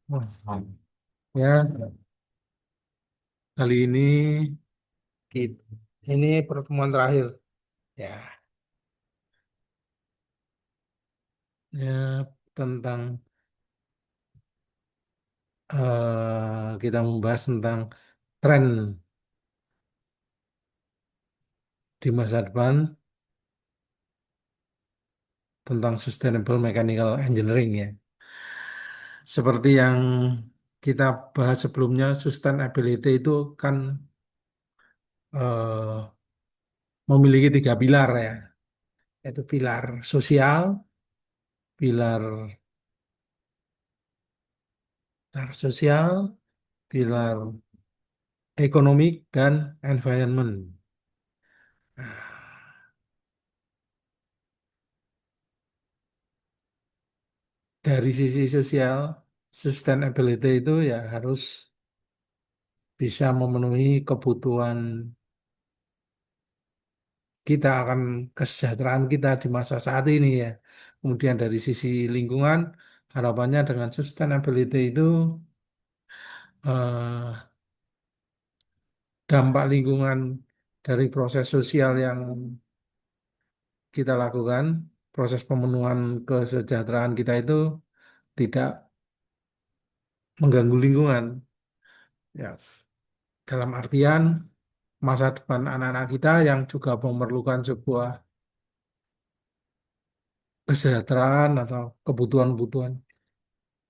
Wah, ya, kali ini kita, ini pertemuan terakhir ya, ya tentang kita membahas tentang tren di masa depan tentang sustainable mechanical engineering ya. Seperti yang kita bahas sebelumnya, sustainability itu kan eh, memiliki tiga pilar ya, yaitu pilar sosial, pilar, pilar sosial, pilar ekonomi dan environment. Nah, dari sisi sosial, sustainability itu ya harus bisa memenuhi kebutuhan kita akan kesejahteraan kita di masa saat ini ya. Kemudian dari sisi lingkungan, harapannya dengan sustainability itu eh, dampak lingkungan dari proses sosial yang kita lakukan, proses pemenuhan kesejahteraan kita itu tidak mengganggu lingkungan. Ya, dalam artian masa depan anak-anak kita yang juga memerlukan sebuah kesejahteraan atau kebutuhan-kebutuhan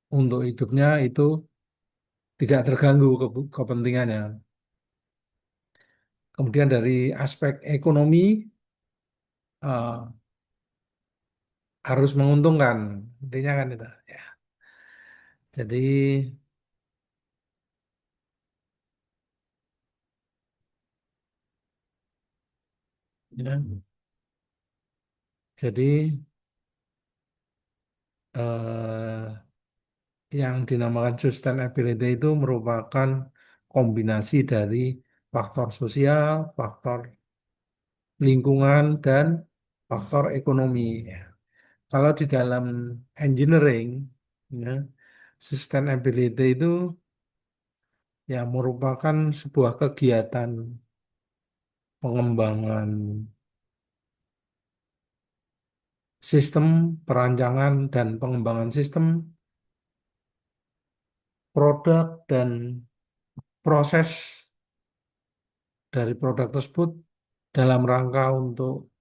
untuk hidupnya itu tidak terganggu kepentingannya. Kemudian dari aspek ekonomi eh, harus menguntungkan, intinya kan itu. Ya. Jadi, ya, jadi yang dinamakan sustainability itu merupakan kombinasi dari faktor sosial, faktor lingkungan, dan faktor ekonomi. Ya. Kalau di dalam engineering, ya, sustainability itu ya merupakan sebuah kegiatan pengembangan sistem, perancangan dan pengembangan sistem, produk dan proses dari produk tersebut dalam rangka untuk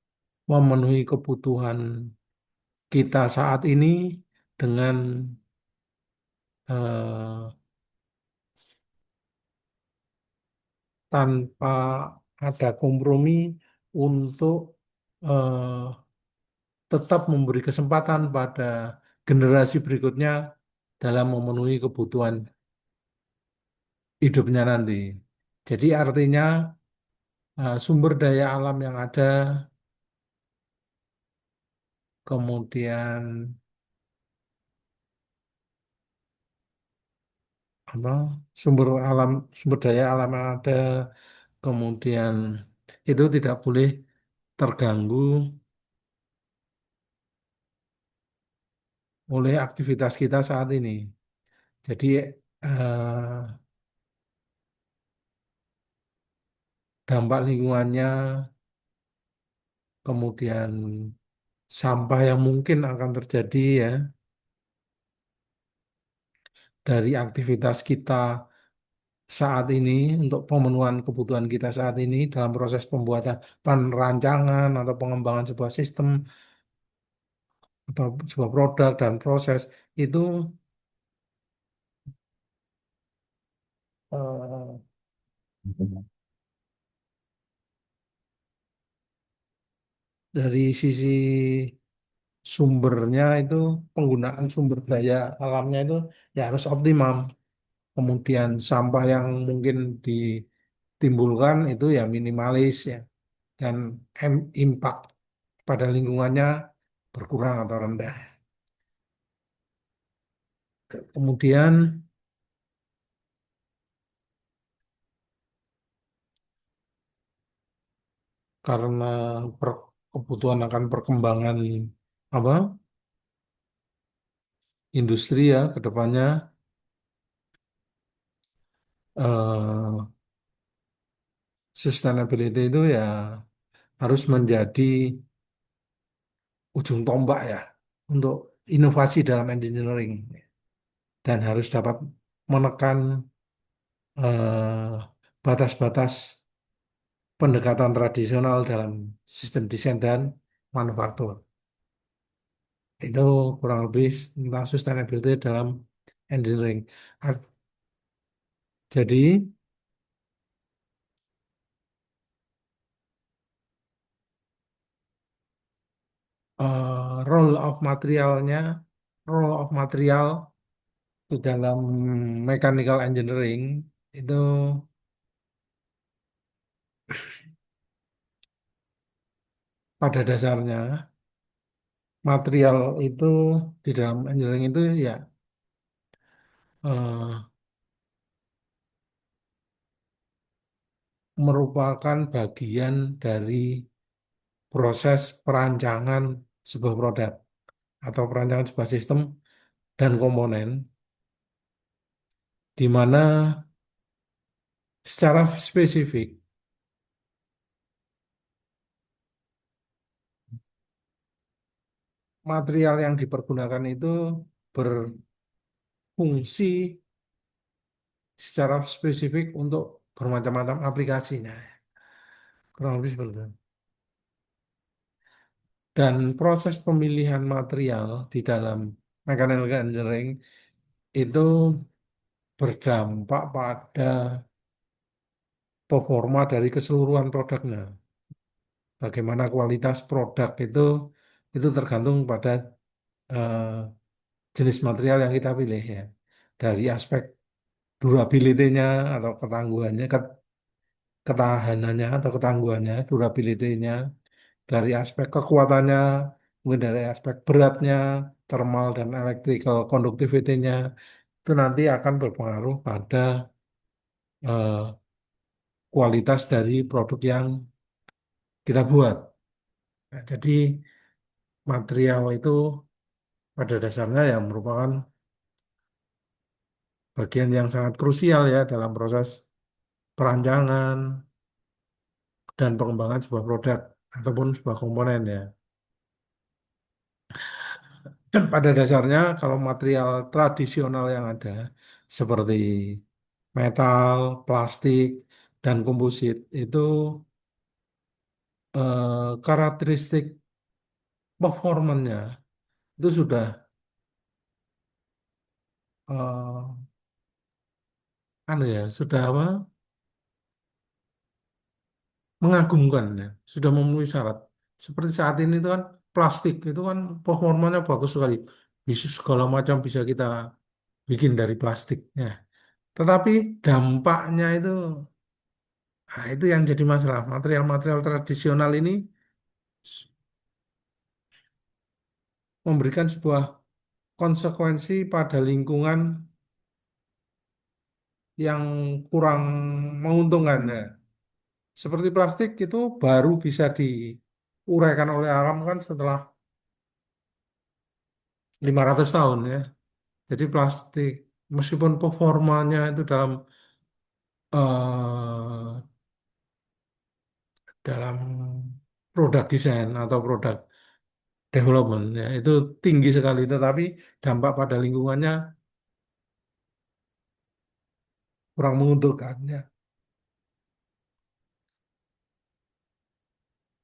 memenuhi kebutuhan kita saat ini dengan eh, tanpa ada kompromi untuk eh, tetap memberi kesempatan pada generasi berikutnya dalam memenuhi kebutuhan hidupnya nanti. Jadi artinya sumber daya alam yang ada, kemudian apa sumber daya alam yang ada, kemudian itu tidak boleh terganggu oleh aktivitas kita saat ini. Jadi dampak lingkungannya, kemudian sampah yang mungkin akan terjadi ya dari aktivitas kita saat ini untuk pemenuhan kebutuhan kita saat ini dalam proses pembuatan perancangan atau pengembangan sebuah sistem atau sebuah produk dan proses itu eh, dari sisi sumbernya itu penggunaan sumber daya alamnya itu ya harus optimum. Kemudian sampah yang mungkin ditimbulkan itu ya minimalis ya dan impact pada lingkungannya berkurang atau rendah. Kemudian karena kebutuhan akan perkembangan apa industri ya ke depannya eh, sustainability itu ya harus menjadi ujung tombak ya untuk inovasi dalam engineering dan harus dapat menekan batas-batas pendekatan tradisional dalam sistem desain dan manufaktur. Itu kurang lebih tentang sustainability dalam engineering. Ar- Jadi, role of materialnya, role of material di dalam mechanical engineering itu pada dasarnya material itu di dalam engineering itu ya eh, merupakan bagian dari proses perancangan sebuah produk atau perancangan sebuah sistem dan komponen di mana secara spesifik material yang dipergunakan itu berfungsi secara spesifik untuk bermacam-macam aplikasinya. Kurang lebih seperti itu. Dan proses pemilihan material di dalam mechanical engineering itu berdampak pada performa dari keseluruhan produknya. Bagaimana kualitas produk itu tergantung pada eh, jenis material yang kita pilih ya. Dari aspek durability-nya atau ketangguhannya, ketahanannya atau ketangguhannya, durability-nya, dari aspek kekuatannya, mungkin dari aspek beratnya, thermal dan electrical conductivity-nya, itu nanti akan berpengaruh pada eh, kualitas dari produk yang kita buat. Nah, jadi material itu pada dasarnya ya merupakan bagian yang sangat krusial ya dalam proses perancangan dan pengembangan sebuah produk ataupun sebuah komponen ya. Dan pada dasarnya kalau material tradisional yang ada seperti metal, plastik, dan komposit itu karakteristik performanya itu sudah eh, anu ya, sudah apa? Mengagumkan ya, sudah memenuhi syarat. Seperti saat ini itu kan plastik itu kan performanya bagus sekali. Bisa segala macam bisa kita bikin dari plastik. Ya. Tetapi dampaknya itu, nah itu yang jadi masalah. Material-material tradisional ini memberikan sebuah konsekuensi pada lingkungan yang kurang menguntungkan. Ya. Seperti plastik itu baru bisa diuraikan oleh alam kan setelah 500 tahun ya. Jadi plastik meskipun performanya itu eh, dalam produk desain atau produk development ya itu tinggi sekali tetapi dampak pada lingkungannya kurang menguntungkan ya.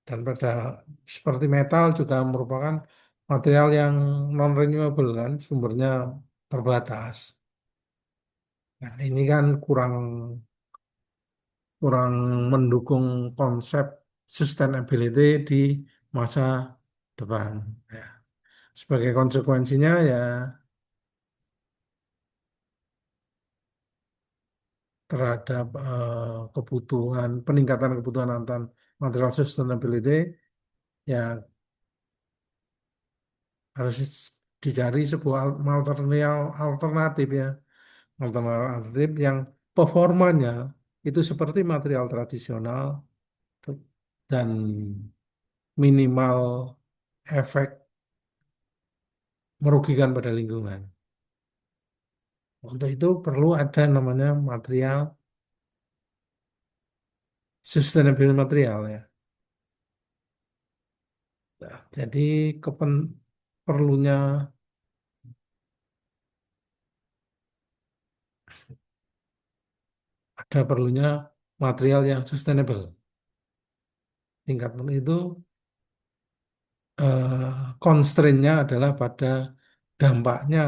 Dan pada seperti metal juga merupakan material yang non renewable kan sumbernya terbatas. Nah, ini kan kurang kurang mendukung konsep sustainability di masa depan. Ya. Sebagai konsekuensinya ya terhadap kebutuhan peningkatan kebutuhan akan material sustainability ya harus dicari sebuah alternatif ya alternatif yang performanya itu seperti material tradisional dan minimal efek merugikan pada lingkungan. Untuk itu perlu ada namanya material sustainable material ya. Nah, jadi perlunya ada perlunya material yang sustainable. Tingkat itu constraint-nya adalah pada dampaknya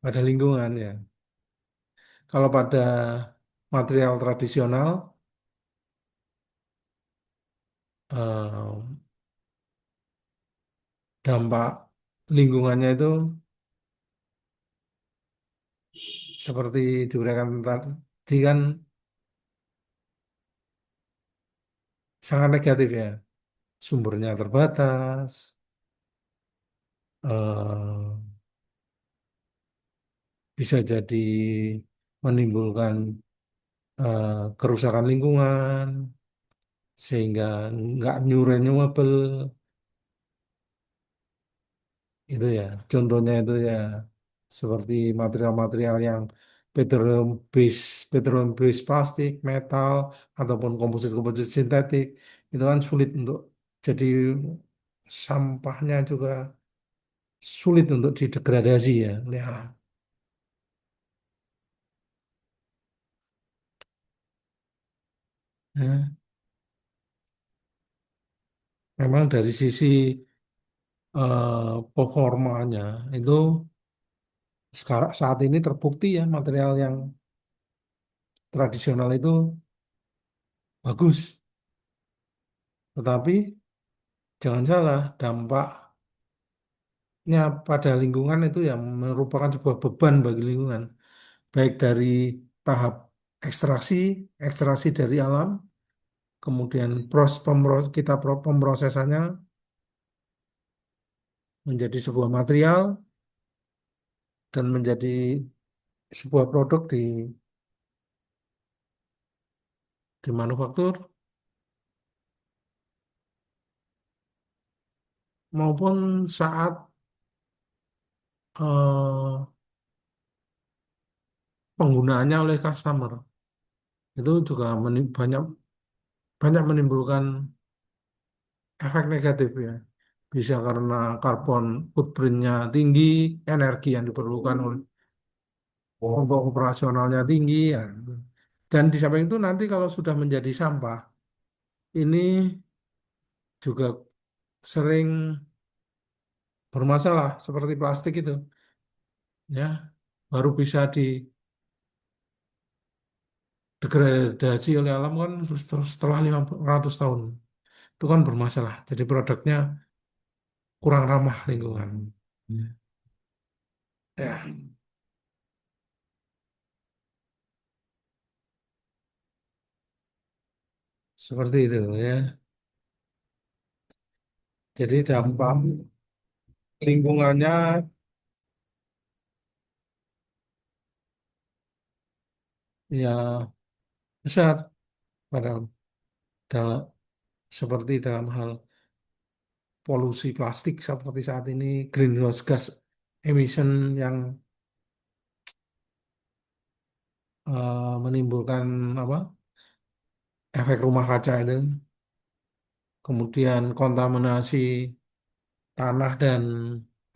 pada lingkungan ya. Kalau pada material tradisional eh, dampak lingkungannya itu seperti diuraikan tadi kan sangat negatif ya. Sumbernya terbatas, eh, bisa jadi menimbulkan kerusakan lingkungan, sehingga nggak new renewable itu ya. Contohnya itu ya seperti material-material yang petroleum petroleum base plastik, metal, ataupun komposit-komposit sintetik itu kan sulit untuk jadi sampahnya juga sulit untuk didegradasi ya oleh alam. Ya, memang dari sisi performanya itu sekarang saat ini terbukti ya material yang tradisional itu bagus, tetapi jangan salah dampaknya pada lingkungan itu yang merupakan sebuah beban bagi lingkungan, baik dari tahap ekstraksi, ekstraksi dari alam, kemudian pemrosesannya menjadi sebuah material dan menjadi sebuah produk di manufaktur maupun saat eh, penggunaannya oleh customer itu juga banyak banyak menimbulkan efek negatif ya. Bisa karena karbon footprintnya tinggi, energi yang diperlukan untuk operasionalnya tinggi ya. Dan di samping itu nanti kalau sudah menjadi sampah, ini juga sering bermasalah seperti plastik itu ya. Baru bisa didegradasi oleh alam kan setelah 500 tahun. Itu kan bermasalah. Jadi produknya kurang ramah lingkungan. Ya, seperti itu ya. Jadi dampak lingkungannya ya besar pada dalam seperti dalam hal polusi plastik seperti saat ini greenhouse gas emission yang menimbulkan apa efek rumah kaca itu, kemudian kontaminasi tanah dan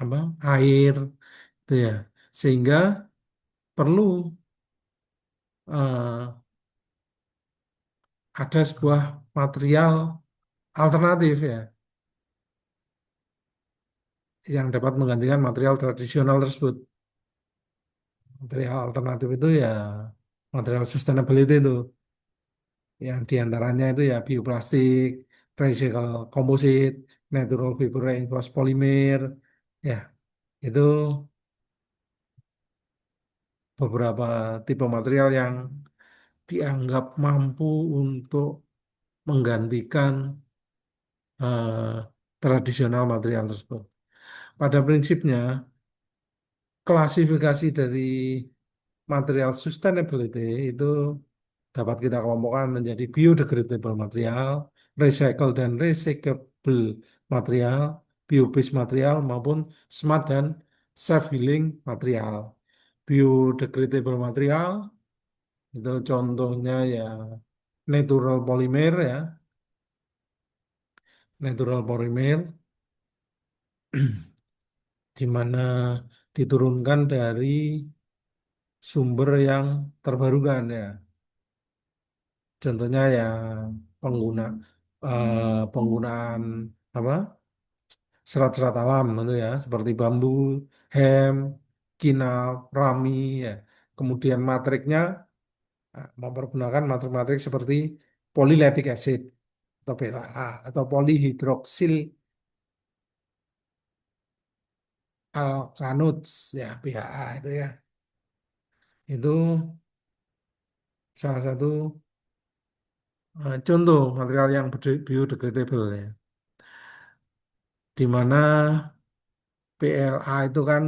apa air itu ya, sehingga perlu eh, ada sebuah material alternatif ya yang dapat menggantikan material tradisional tersebut. Material alternatif itu ya material sustainability itu yang diantaranya itu ya bioplastik, recycle komposit, natural fiber reinforced polymer, ya itu beberapa tipe material yang dianggap mampu untuk menggantikan eh, tradisional material tersebut. Pada prinsipnya, klasifikasi dari material sustainability itu dapat kita kelompokkan menjadi biodegradable material, recycle dan recyclable material, bio-based material maupun smart dan self-healing material. Biodegradable material Itu contohnya ya natural polymer ya, natural polymer di mana diturunkan dari sumber yang terbarukan ya. Contohnya ya pengguna penggunaan apa serat-serat alam itu ya seperti bambu, hem, kinal, rami ya. Kemudian matriknya mempergunakan matrik-matrik seperti polylactic acid atau PLA atau polyhidroksil alkanoats ya PHA itu ya. Itu salah satu contoh material yang biodegradable ya. Di mana PLA itu kan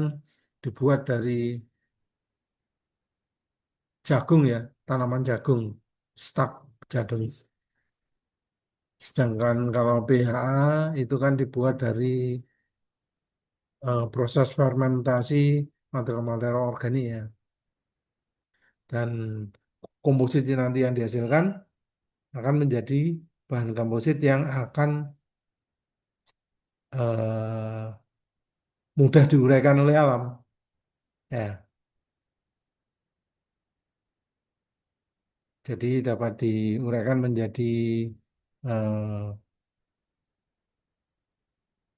dibuat dari jagung ya, tanaman jagung, stak jagung. Sedangkan kalau PHA itu kan dibuat dari proses fermentasi material-material organik ya. Dan komposit nanti yang dihasilkan akan menjadi bahan komposit yang akan eh, mudah diuraikan oleh alam. Ya, jadi dapat diuraikan menjadi eh,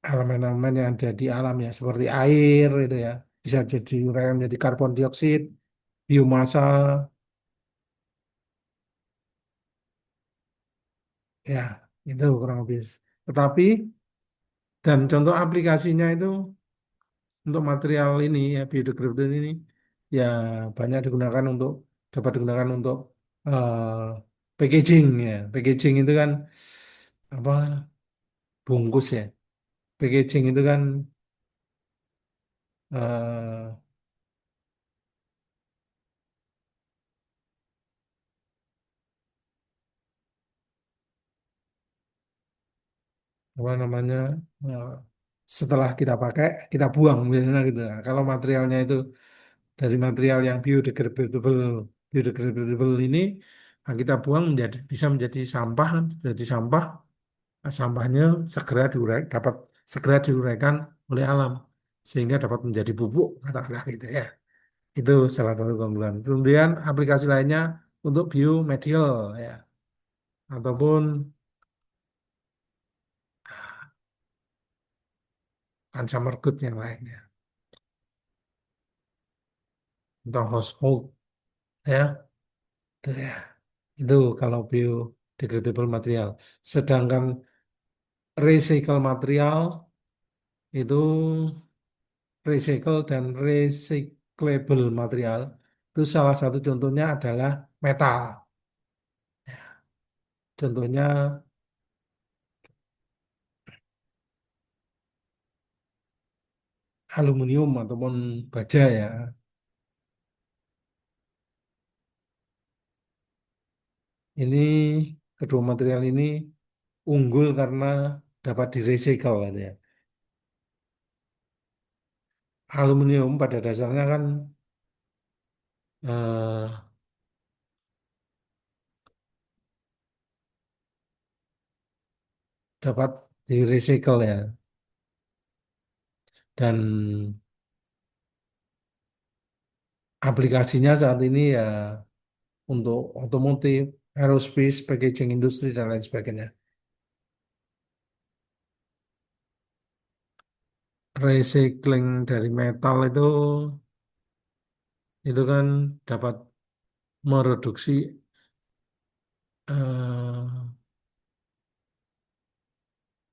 elemen-elemen yang ada di alam ya, seperti air itu ya, bisa jadi uraian menjadi karbon dioksida, biomasa, ya itu kurang lebih. Tetapi dan contoh aplikasinya itu untuk material ini ya biodegradable ini ya banyak digunakan untuk dapat digunakan untuk packaging ya. Packaging itu kan apa bungkus ya. Packaging itu kan eh, apa namanya eh, setelah kita pakai kita buang biasanya gitu. Nah, kalau materialnya itu dari material yang biodegradable ini nah, kita buang menjadi bisa menjadi sampah, jadi sampah. Nah, sampahnya segera dapat segera diuraikan oleh alam sehingga dapat menjadi pupuk katakanlah gitu ya. Itu salah satu keunggulan. Kemudian aplikasi lainnya untuk biomedical ya ataupun consumer good yang lainnya atau household ya. Itu ya. Itu kalau biodegradable material. Sedangkan recycle material itu recycle dan recyclable material itu salah satu contohnya adalah metal. Contohnya aluminium ataupun baja ya. Ini kedua material ini unggul karena dapat direcycle gitu ya. Aluminium pada dasarnya kan eh, dapat direcycle ya. Dan aplikasinya saat ini ya untuk otomotif, aerospace, packaging industri dan lain sebagainya. Recycling dari metal itu kan dapat mereduksi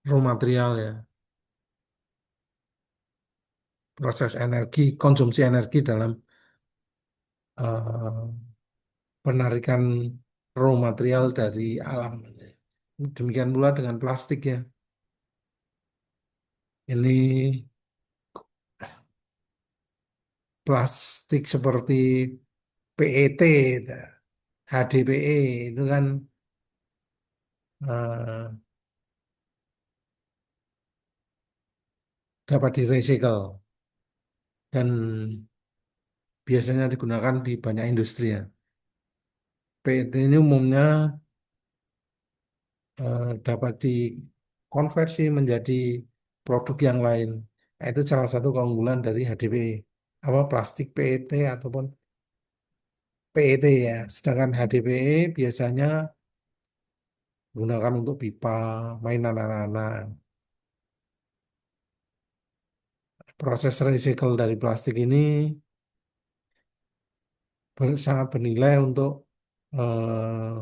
raw material ya, proses energi, konsumsi energi dalam eh, penarikan raw material dari alam. Demikian pula dengan plastik ya. Ini plastik seperti PET, HDPE itu kan eh, dapat direcycle dan biasanya digunakan di banyak industri ya. PET ini umumnya dapat dikonversi menjadi produk yang lain. Nah, itu salah satu keunggulan dari HDPE. Apa plastik PET ataupun PET ya. Sedangkan HDPE biasanya gunakan untuk pipa, mainan anak-anak. Proses recycle dari plastik ini sangat bernilai untuk eh,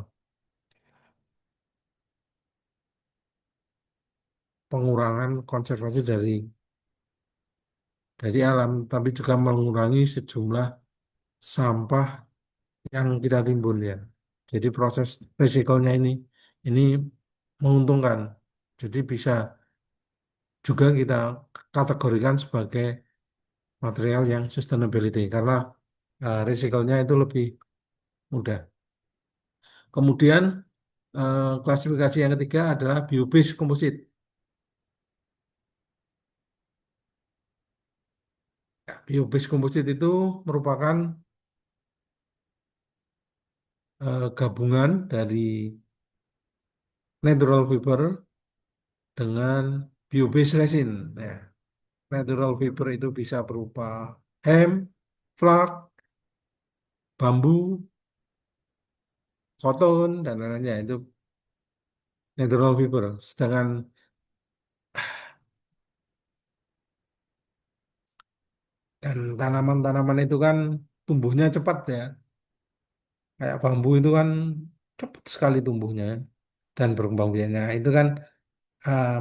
pengurangan konservasi dari alam, tapi juga mengurangi sejumlah sampah yang kita timbun ya. Jadi proses recycle-nya ini menguntungkan. Jadi bisa juga kita kategorikan sebagai material yang sustainability karena recycle-nya itu lebih mudah. Kemudian klasifikasi yang ketiga adalah bio-based composite. Ya, bio-based composite itu merupakan gabungan dari natural fiber dengan bio-based resin. Ya, natural fiber itu bisa berupa hemp, flak, bambu, koton, dan lain-lainnya. Itu natural fiber. Sedangkan dan tanaman-tanaman itu kan tumbuhnya cepat ya. Kayak bambu itu kan cepat sekali tumbuhnya dan berkembang biaknya. Itu kan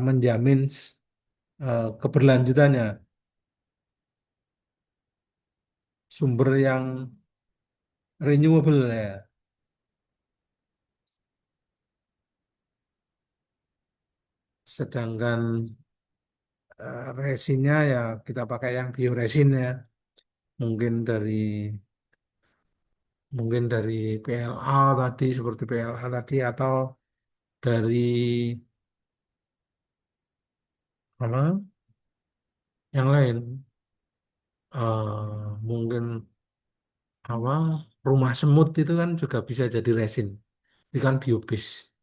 menjamin keberlanjutannya. Sumber yang renewable ya. Sedangkan resinnya ya kita pakai yang bioresin ya. Mungkin dari mungkin dari PLA tadi seperti PLA tadi atau dari apa yang lain. Mungkin apa rumah semut itu kan juga bisa jadi resin. Itu kan biobase.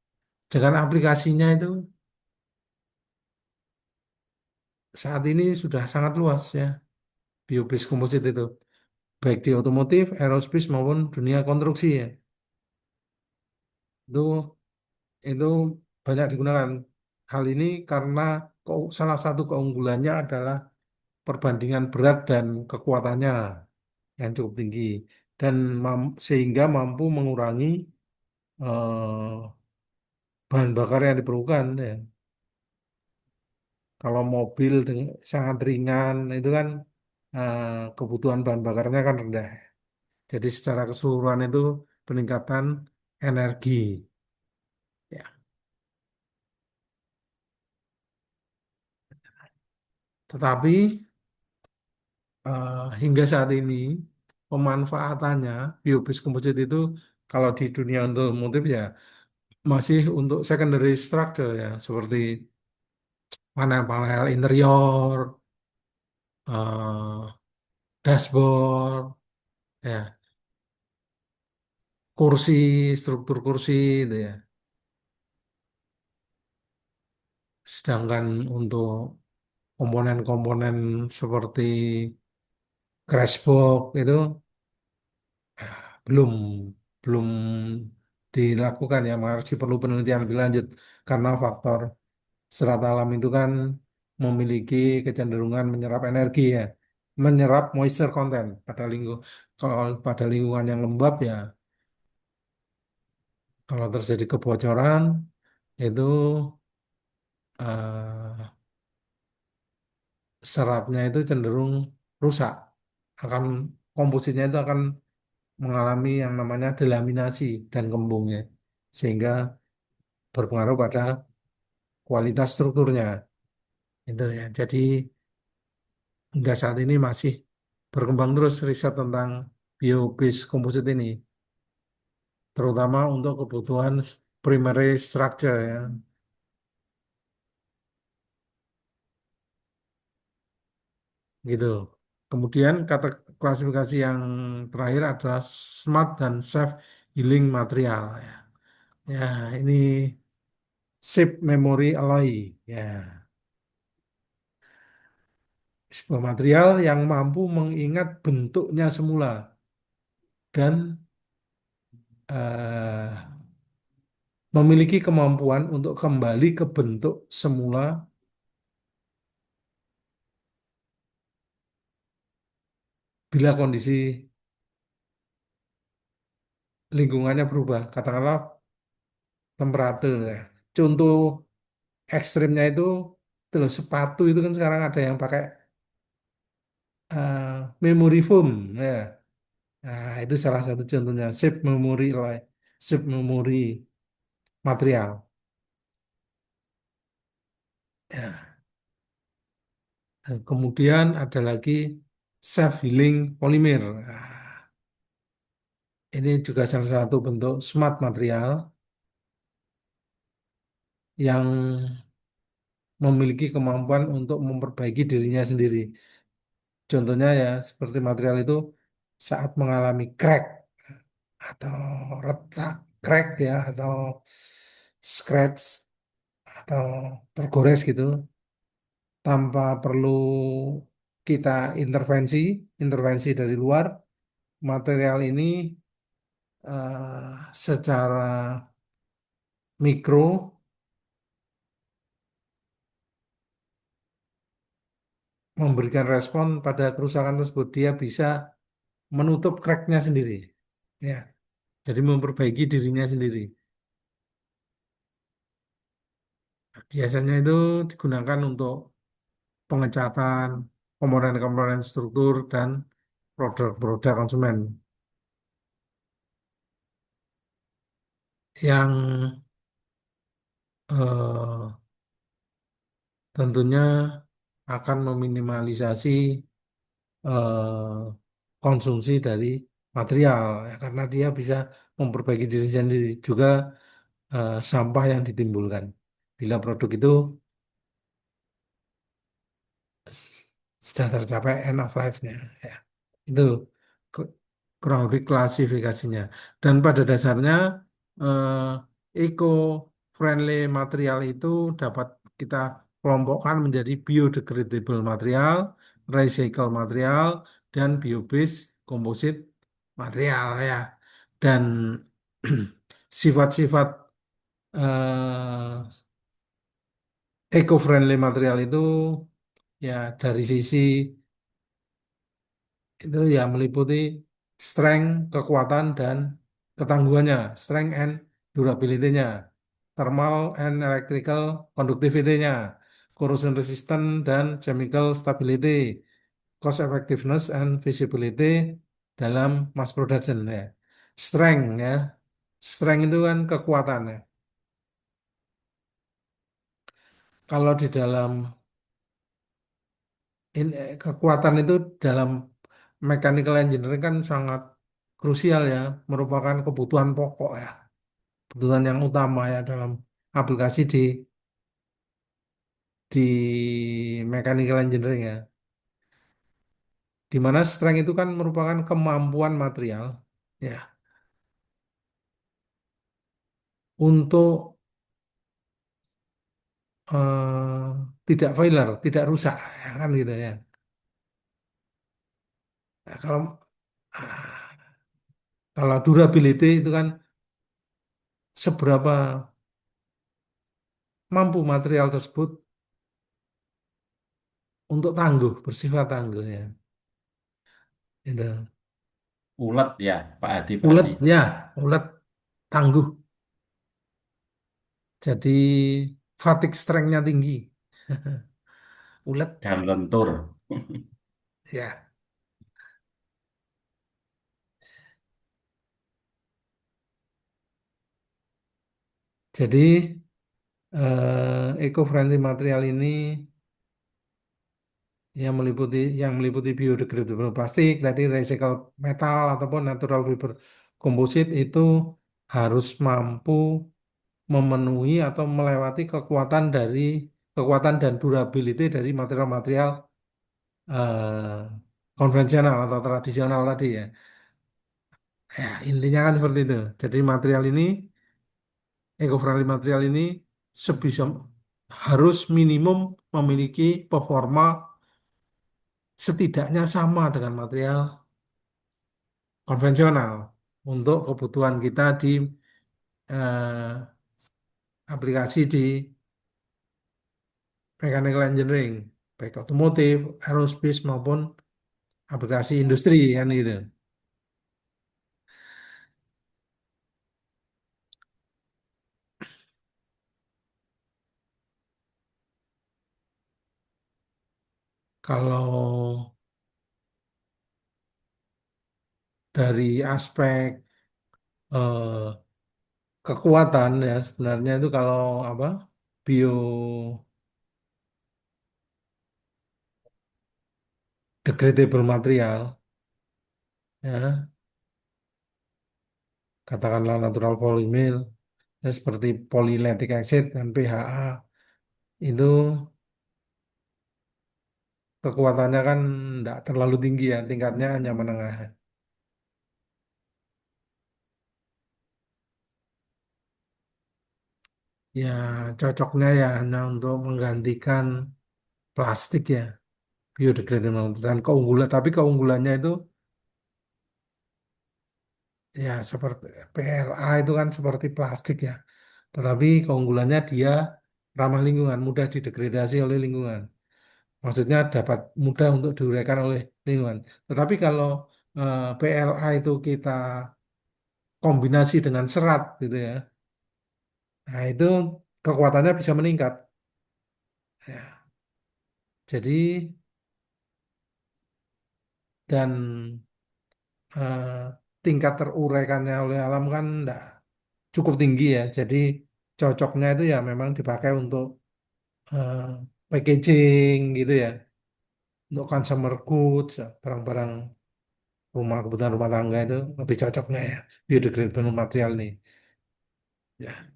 Dengan aplikasinya itu saat ini sudah sangat luas ya biobase komposit itu. Baik di otomotif, aerospace maupun dunia konstruksi ya. Itu banyak digunakan. Hal ini karena salah satu keunggulannya adalah perbandingan berat dan kekuatannya yang cukup tinggi dan sehingga mampu mengurangi bahan bakar yang diperlukan ya. Kalau mobil sangat ringan itu kan eh, kebutuhan bahan bakarnya kan rendah. Jadi secara keseluruhan itu peningkatan energi. Ya. Tetapi hingga saat ini pemanfaatannya biobase composite itu kalau di dunia untuk otomotif ya masih untuk secondary structure ya seperti panel-panel interior, eh, dashboard, ya kursi, struktur kursi itu ya. Sedangkan untuk komponen-komponen seperti crashbox itu belum belum dilakukan ya masih perlu penelitian lebih lanjut karena faktor serat alam itu kan memiliki kecenderungan menyerap energi ya menyerap moisture content kalau pada lingkungan yang lembab ya kalau terjadi kebocoran itu eh, seratnya itu cenderung rusak akan kompositnya itu akan mengalami yang namanya delaminasi dan kembungnya sehingga berpengaruh pada kualitas strukturnya itu ya. Jadi hingga saat ini masih berkembang terus riset tentang bio-based composite ini, terutama untuk kebutuhan primary structure ya, gitu. Kemudian kata klasifikasi yang terakhir adalah smart dan safe healing material ya. Ya, ini shape memory alloy ya. Sebuah material yang mampu mengingat bentuknya semula dan eh, memiliki kemampuan untuk kembali ke bentuk semula bila kondisi lingkungannya berubah. Katakanlah temperatur ya. Contoh ekstrimnya itu terus sepatu itu kan sekarang ada yang pakai memory foam ya. Nah, itu salah satu contohnya shape memory material. Ya. Dan kemudian ada lagi self healing polymer. Nah, ini juga salah satu bentuk smart material yang memiliki kemampuan untuk memperbaiki dirinya sendiri. Contohnya ya seperti material itu saat mengalami crack atau retak, crack ya atau scratch atau tergores gitu tanpa perlu kita intervensi dari luar, material ini secara mikro memberikan respon pada kerusakan tersebut. Dia bisa menutup cracknya sendiri. Ya, jadi memperbaiki dirinya sendiri. Biasanya itu digunakan untuk pengecatan komponen-komponen struktur dan produk-produk konsumen yang eh, tentunya akan meminimalisasi konsumsi dari material ya, karena dia bisa memperbaiki diri sendiri juga sampah yang ditimbulkan bila produk itu sudah tercapai end of life-nya ya. Itu ku- kurang lebih klasifikasinya. Dan pada dasarnya eco-friendly material itu dapat kita kelompokkan menjadi biodegradable material, recycle material, dan bio-based composite material ya. Dan sifat-sifat eco-friendly material itu ya dari sisi itu ya meliputi strength, kekuatan dan ketangguhannya, strength and durability-nya, thermal and electrical conductivity-nya, corrosion resistant dan chemical stability, cost effectiveness and feasibility dalam mass production ya. Strength ya. Strength itu kan kekuatan ya. Kalau di dalam kekuatan itu dalam mechanical engineering kan sangat krusial ya, merupakan kebutuhan pokok ya, kebutuhan yang utama ya dalam aplikasi di mechanical engineering ya. Di mana strength itu kan merupakan kemampuan material ya untuk tidak failure, tidak rusak ya kan gitu ya. Nah, ah, kalau durability itu kan seberapa mampu material tersebut untuk tangguh, bersifat tangguh ya. Itu. Ulet ya, Pak Hadi Ulet berarti. ya, ulet tangguh. Jadi fatigue strength-nya tinggi. Ulet Dan lentur. ya. Jadi eco-friendly material ini yang meliputi biodegradable plastik, tadi recycle metal ataupun natural fiber composite itu harus mampu memenuhi atau melewati kekuatan dan durability dari material-material konvensional atau tradisional tadi ya. Ya, intinya kan seperti itu. Jadi material ini, eco-friendly material ini sebisa harus minimum memiliki performa setidaknya sama dengan material konvensional untuk kebutuhan kita di aplikasi di mechanical engineering, baik otomotif, aerospace maupun aplikasi industri kan gitu. Kalau dari aspek eh, kekuatan ya sebenarnya itu kalau apa biodegradable material ya katakanlah natural polymer ya, seperti polylactic acid dan PHA itu kekuatannya kan tidak terlalu tinggi ya tingkatnya hanya menengah ya cocoknya ya hanya untuk menggantikan plastik ya biodegradable dan keunggulan tapi keunggulannya itu ya seperti PLA itu kan seperti plastik ya tetapi keunggulannya dia ramah lingkungan mudah didegradasi oleh lingkungan maksudnya dapat mudah untuk diuraikan oleh lingkungan tetapi kalau PLA itu kita kombinasi dengan serat gitu ya nah itu kekuatannya bisa meningkat ya, jadi dan eh, tingkat teruraikannya oleh alam kan enggak cukup tinggi ya. Jadi cocoknya itu ya memang dipakai untuk eh, packaging gitu ya, untuk consumer goods, ya, barang-barang rumah kebutuhan rumah tangga itu lebih cocoknya ya biodegradable material nih. Ya.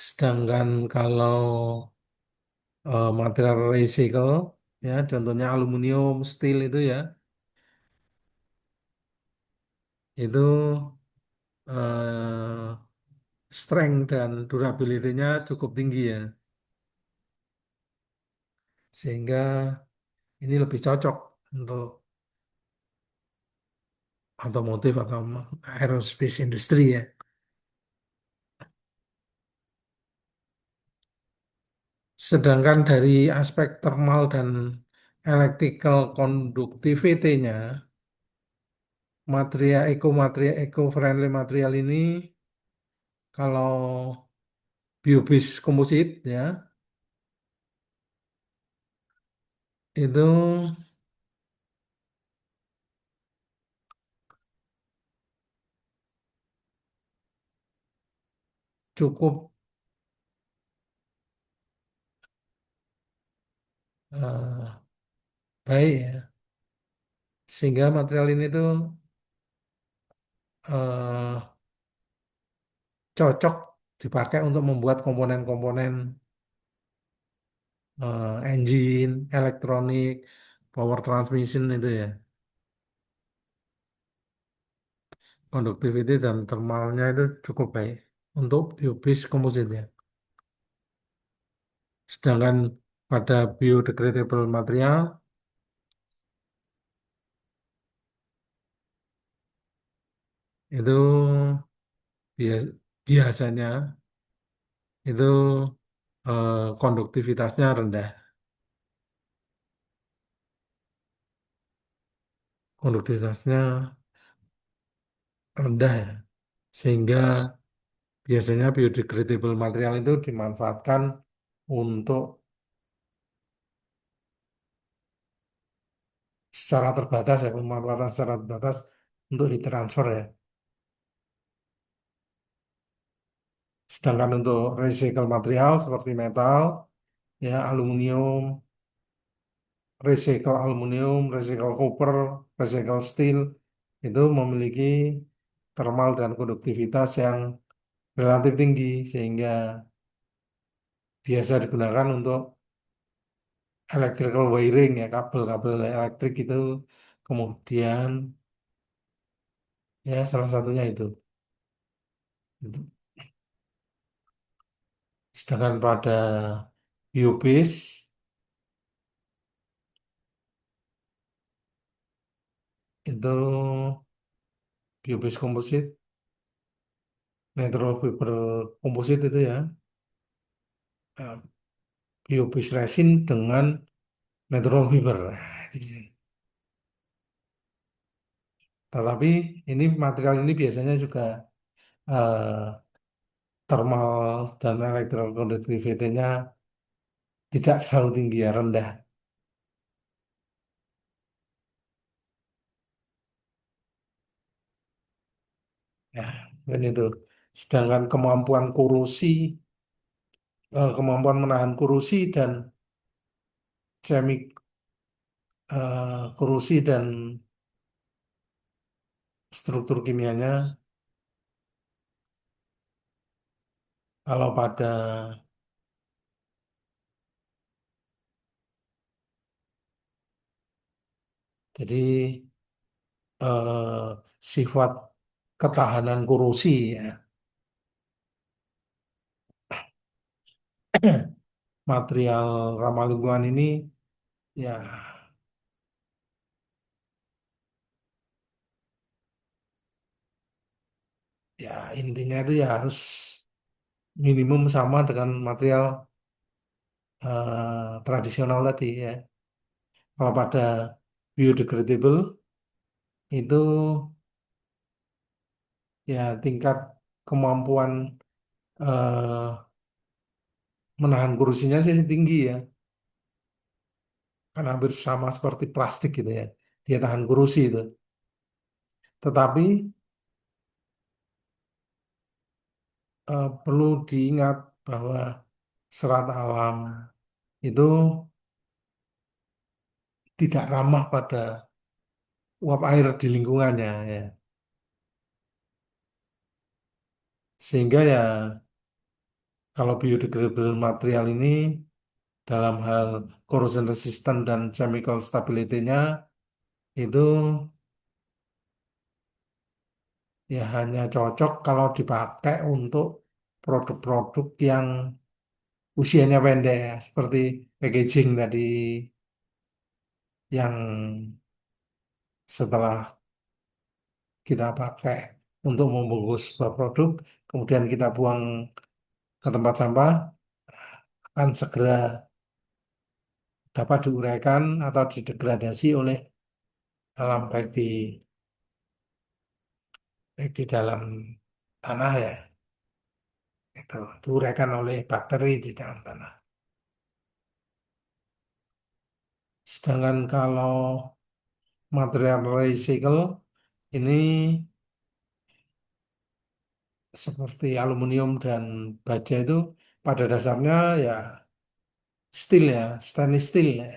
Sedangkan kalau material recycle ya, contohnya aluminium, steel itu ya, itu eh, strength dan durability-nya cukup tinggi ya, sehingga ini lebih cocok untuk otomotif atau aerospace industri ya. Sedangkan dari aspek thermal dan electrical conductivity-nya, eco-friendly material ini kalau bio-based composite ya, itu cukup eh, baik ya. Sehingga material ini tuh eh, cocok dipakai untuk membuat komponen-komponen engine, elektronik, power transmission itu ya. Conductivity dan thermalnya itu cukup baik untuk bio-based composite ya. Sedangkan pada biodegradable material itu biasanya itu konduktivitasnya rendah, konduktivitasnya rendah ya. Sehingga biasanya biodegradable material itu dimanfaatkan untuk secara terbatas ya, pemanfaatan secara terbatas untuk heat transfer ya. Sedangkan untuk recycle material seperti metal, ya aluminium, recycle copper, recycle steel itu memiliki thermal dan konduktivitas yang relatif tinggi sehingga biasa digunakan untuk electrical wiring ya kabel-kabel elektrik itu Kemudian ya salah satunya itu. Sedangkan pada biobase itu biobase komposit, natural fiber komposit itu ya, eh, biobase resin dengan natural fiber. Nah, itu bisa. Tetapi ini material ini biasanya juga eh, thermal dan electrical conductivity-nya tidak terlalu tinggi ya, rendah. Ya, dan itu. Sedangkan kemampuan korosi, kemampuan menahan korosi dan korosi dan struktur kimianya, kalau pada jadi sifat ketahanan korosi ya, material ramah lingkungan ini ya, ya intinya itu ya harus minimum sama dengan material tradisional tadi ya. Kalau pada biodegradable itu ya tingkat kemampuan eh, menahan korosinya sih tinggi ya, kan hampir sama seperti plastik gitu ya. Dia tahan korosi itu. Tetapi perlu diingat bahwa serat alam itu tidak ramah pada uap air di lingkungannya ya. Sehingga ya kalau biodegradable material ini dalam hal corrosion resistant dan chemical stability-nya itu ya hanya cocok kalau dipakai untuk produk-produk yang usianya pendek ya, seperti packaging tadi yang setelah kita pakai untuk membungkus sebuah produk, kemudian kita buang ke tempat sampah, akan segera dapat diuraikan atau didegradasi oleh alam baik di dalam tanah ya, itu diuraikan oleh bakteri di dalam tanah. Sedangkan kalau material recycle ini seperti aluminium dan baja itu pada dasarnya ya steel ya, stainless steel ya.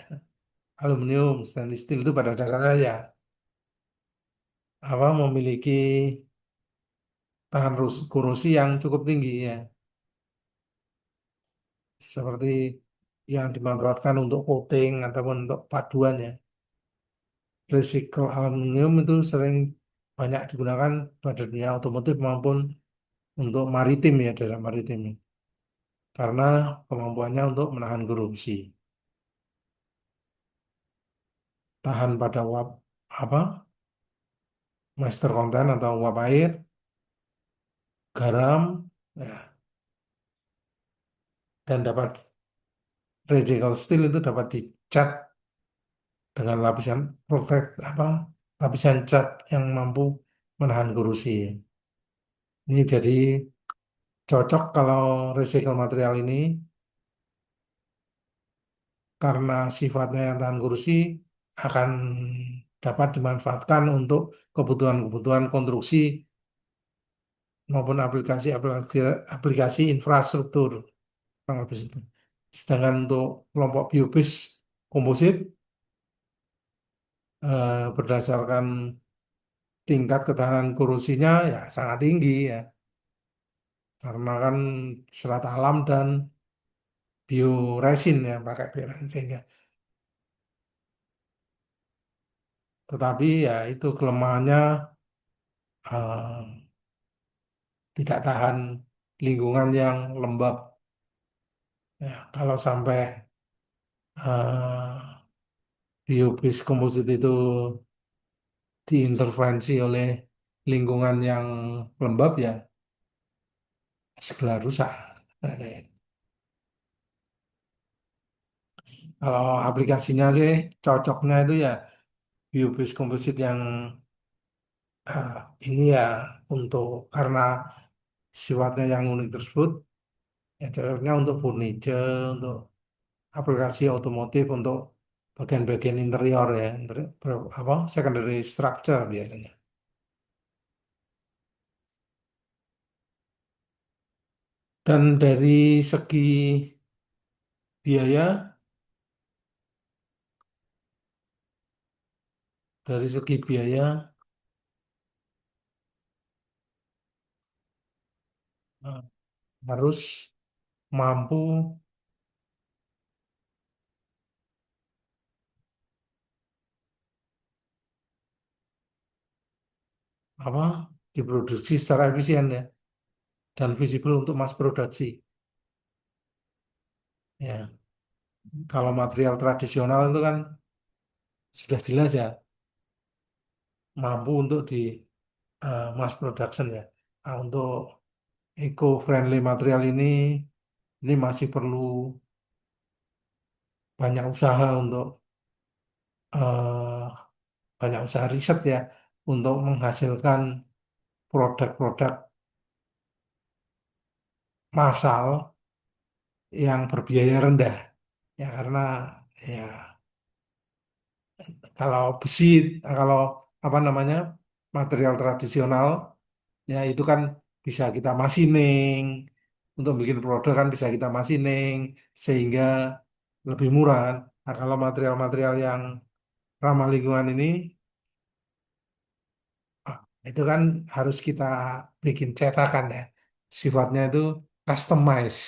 Aluminium, stainless steel itu pada dasarnya ya apa memiliki tahan korosi yang cukup tinggi ya. Seperti yang dimanfaatkan untuk coating ataupun untuk paduan ya. Recycle aluminium itu sering banyak digunakan pada dunia otomotif maupun untuk maritim ya, dalam maritim. Karena kemampuannya untuk menahan korupsi, tahan pada uap apa moisture content atau uap air, garam, ya, dan dapat recycle steel itu dapat dicat dengan lapisan protect apa lapisan cat yang mampu menahan korupsi. Ini jadi cocok kalau recycle material ini karena sifatnya yang tahan korupsi akan dapat dimanfaatkan untuk kebutuhan-kebutuhan konstruksi maupun aplikasi infrastruktur kurang lebih itu. Sedangkan untuk kelompok biobis komposit berdasarkan tingkat ketahanan korosinya ya sangat tinggi ya karena kan serat alam dan bioresin ya pakai bioresin sehingga Tetapi ya itu kelemahannya eh, tidak tahan lingkungan yang lembab. Ya, kalau sampai biobase komposit itu diintervensi oleh lingkungan yang lembab ya segera rusak. Nah, kalau aplikasinya sih cocoknya itu ya biobase komposit yang eh, ini ya untuk karena sifatnya yang unik tersebut ya cocoknya untuk furniture, untuk aplikasi otomotif, untuk bagian-bagian interior ya, apa secondary structure biasanya. Dan biaya, dari segi biaya eh, harus mampu apa diproduksi secara efisien ya dan visible untuk mass produksi. Ya, kalau material tradisional itu kan sudah jelas ya mampu untuk di mass production ya. Nah, untuk eco-friendly material ini masih perlu banyak usaha untuk eh, banyak usaha riset ya untuk menghasilkan produk-produk massal yang berbiaya rendah ya karena ya kalau besi kalau apa namanya material tradisional ya itu kan bisa kita machining untuk bikin produk kan bisa kita machining sehingga lebih murah kan. Nah, kalau material-material yang ramah lingkungan ini ah, itu kan harus kita bikin cetakan ya. Sifatnya itu customize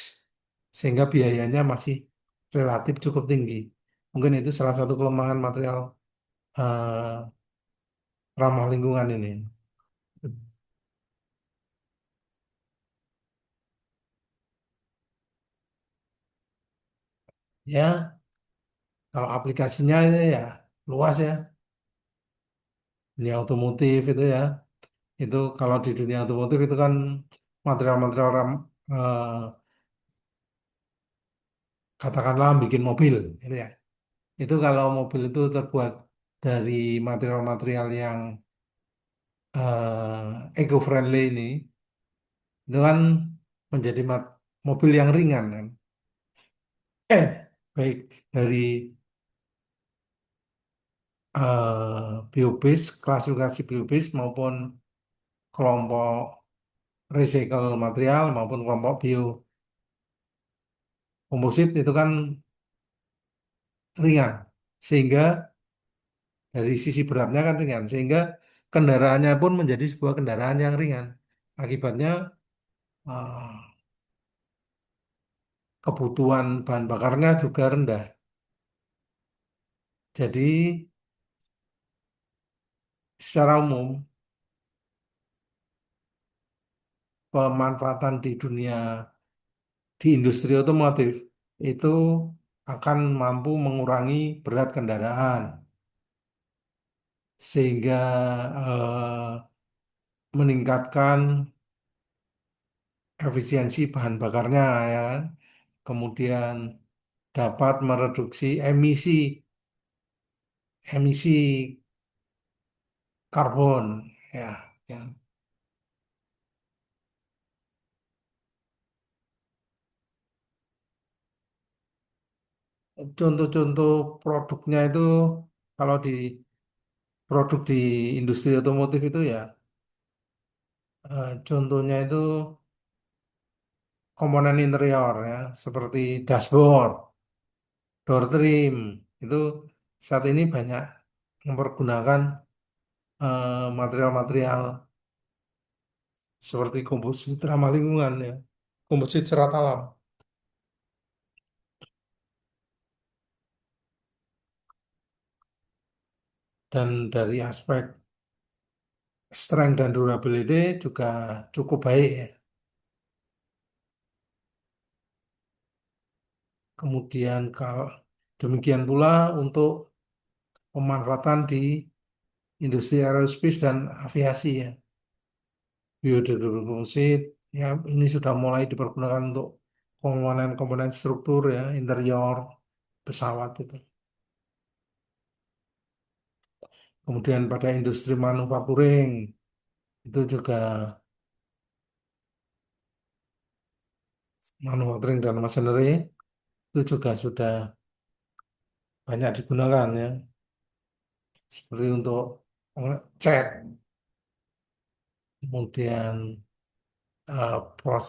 sehingga biayanya masih relatif cukup tinggi. Mungkin itu salah satu kelemahan material ramah lingkungan ini. Ya, kalau aplikasinya ini ya luas ya. Dunia otomotif itu ya. Itu kalau di dunia otomotif itu kan material-material eh, katakanlah bikin mobil itu ya. Itu kalau mobil itu terbuat dari material-material yang eco-friendly ini, itu kan menjadi mobil yang ringan kan. Baik dari biobase, klasifikasi biobase maupun kelompok recycle material maupun kelompok biokomposit itu kan ringan. Sehingga dari sisi beratnya kan ringan. Sehingga kendaraannya pun menjadi sebuah kendaraan yang ringan. Akibatnya eh, kebutuhan bahan bakarnya juga rendah. Jadi secara umum pemanfaatan di dunia di industri otomotif itu akan mampu mengurangi berat kendaraan sehingga meningkatkan efisiensi bahan bakarnya ya kan. Kemudian dapat mereduksi emisi karbon ya, ya. Contoh-contoh produknya itu kalau di produk di industri otomotif itu ya contohnya itu komponen interior ya seperti dashboard, door trim itu saat ini banyak mempergunakan material-material seperti komposit ramah lingkungan ya, komposit serat alam. dan dari aspek strength dan durability juga cukup baik ya. Kemudian kalau demikian pula untuk pemanfaatan di industri aerospace dan aviasi ya. Biodegradable composite ya ini sudah mulai dipergunakan untuk komponen-komponen struktur ya interior pesawat itu. Kemudian pada industri manufacturing itu juga manufacturing dan machinery itu juga sudah banyak digunakan ya seperti untuk cat kemudian pros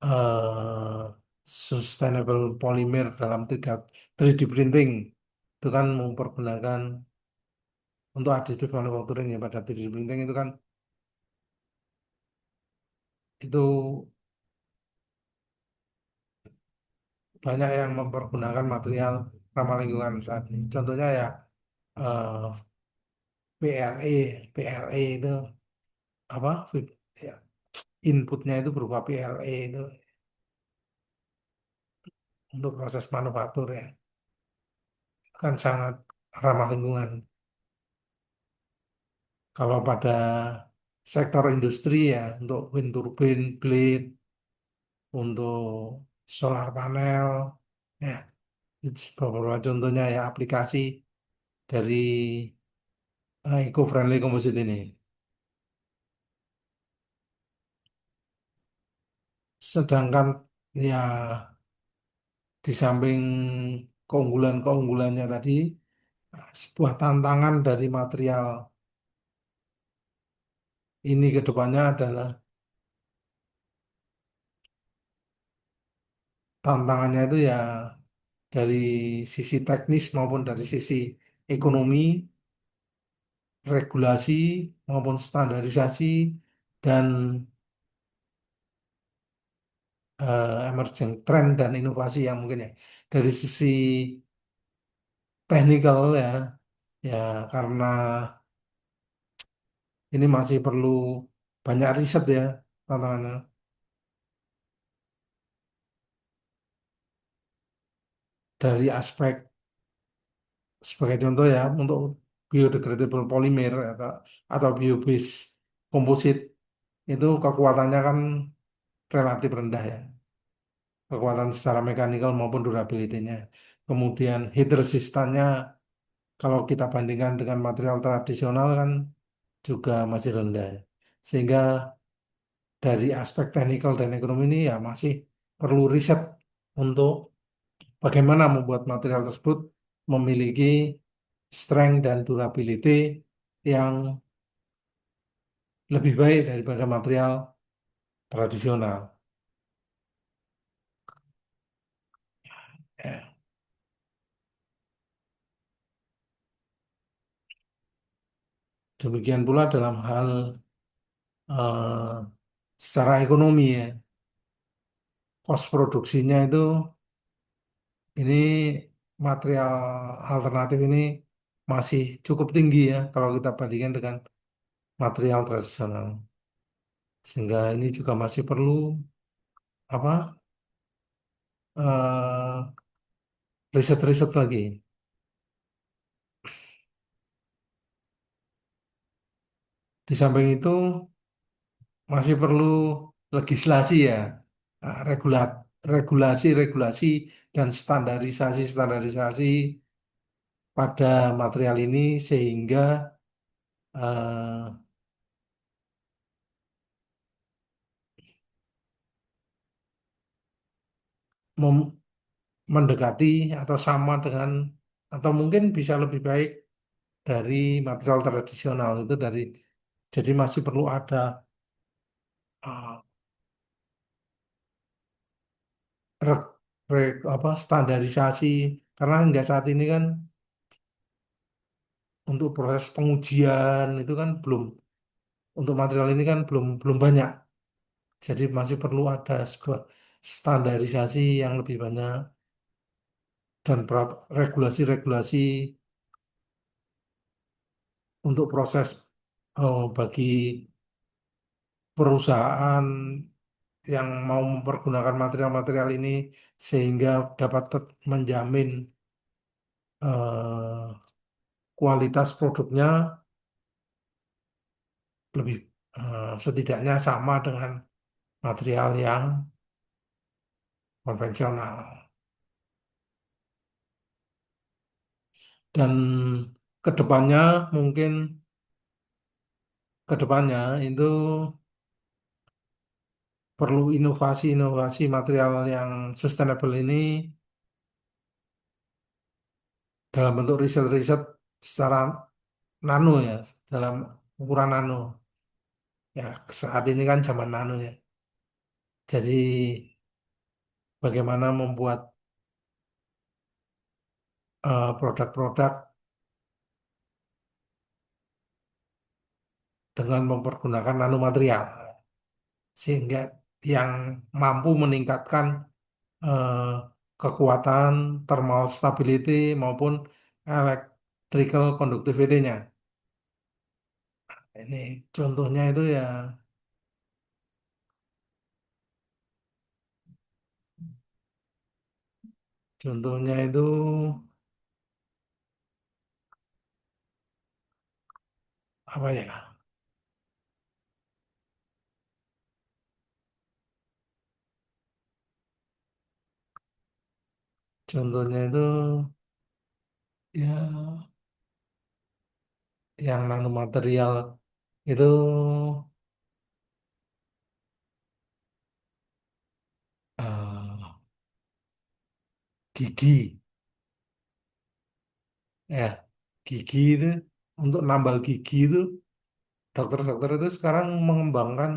eh, sustainable polymer dalam 3D printing itu kan mempergunakan untuk aditif manufacturing ya pada 3D printing itu kan itu banyak yang mempergunakan material ramah lingkungan saat ini. Contohnya ya eh, PLE, PLE itu apa? Ya, inputnya itu berupa PLE itu untuk proses manufaktur ya, kan sangat ramah lingkungan. Kalau pada sektor industri ya untuk wind turbine, blade, untuk solar panel, ya itu beberapa contohnya ya aplikasi dari eco-friendly composite ini. Sedangkan ya di samping keunggulan-keunggulannya tadi, sebuah tantangan dari material ini ke depannya adalah tantangannya itu ya dari sisi teknis maupun dari sisi ekonomi, regulasi maupun standarisasi dan emerging trend dan inovasi yang mungkin ya dari sisi teknikal ya karena ini masih perlu banyak riset ya tantangannya dari aspek sebagai contoh ya untuk biodegradable polymer atau bio-based composite itu kekuatannya kan relatif rendah ya kekuatan secara mekanikal maupun durability-nya. Kemudian heat resistance-nya kalau kita bandingkan dengan material tradisional kan juga masih rendah. Sehingga dari aspek teknikal dan ekonomi ini ya masih perlu riset untuk bagaimana membuat material tersebut memiliki strength dan durability yang lebih baik daripada material tradisional. Ya. Demikian pula dalam hal eh, secara ekonomi ya, kos produksinya itu ini material alternatif ini masih cukup tinggi ya kalau kita bandingkan dengan material tradisional. Sehingga ini juga masih perlu apa eh, riset-riset lagi. Di samping itu masih perlu legislasi ya, regulasi-regulasi dan standarisasi-standarisasi pada material ini sehingga eh, mem- mendekati atau sama dengan atau mungkin bisa lebih baik dari material tradisional itu dari jadi masih perlu ada eh, standarisasi karena hingga saat ini kan untuk proses pengujian itu kan belum untuk material ini kan belum belum banyak. Jadi masih perlu ada sebuah standarisasi yang lebih banyak dan regulasi-regulasi untuk proses bagi perusahaan yang mau mempergunakan material-material ini sehingga dapat menjamin kualitas produknya lebih setidaknya sama dengan material yang konvensional. Dan kedepannya mungkin kedepannya itu perlu inovasi-inovasi material yang sustainable ini dalam bentuk riset-riset secara nano ya, dalam ukuran nano. Ya, saat ini kan zaman nano ya. Jadi bagaimana membuat produk-produk dengan mempergunakan nanomaterial sehingga yang mampu meningkatkan eh, kekuatan thermal stability maupun electrical conductivity-nya. Ini contohnya itu ya, contohnya itu apa ya? Contohnya itu ya yang nanomaterial itu eh, gigi ya, gigi itu untuk nambal gigi itu dokter-dokter itu sekarang mengembangkan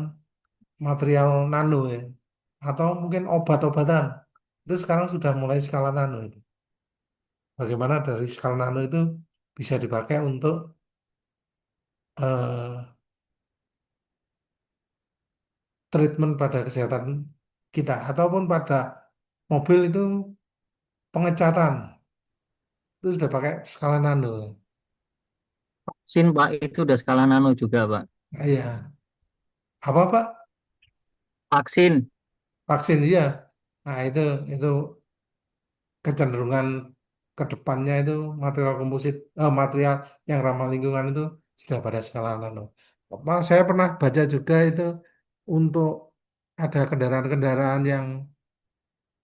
material nano ya, atau mungkin obat-obatan itu sekarang sudah mulai skala nano itu. Bagaimana dari skala nano itu bisa dipakai untuk eh, treatment pada kesehatan kita ataupun pada mobil itu pengecatan itu sudah pakai skala nano. Vaksin Pak itu udah skala nano juga Pak. Nah, iya, apa Pak? Vaksin. Vaksin iya. Nah itu kecenderungan ke depannya itu material komposit, material yang ramah lingkungan itu sudah pada skala nano. Saya pernah baca juga itu untuk ada kendaraan-kendaraan yang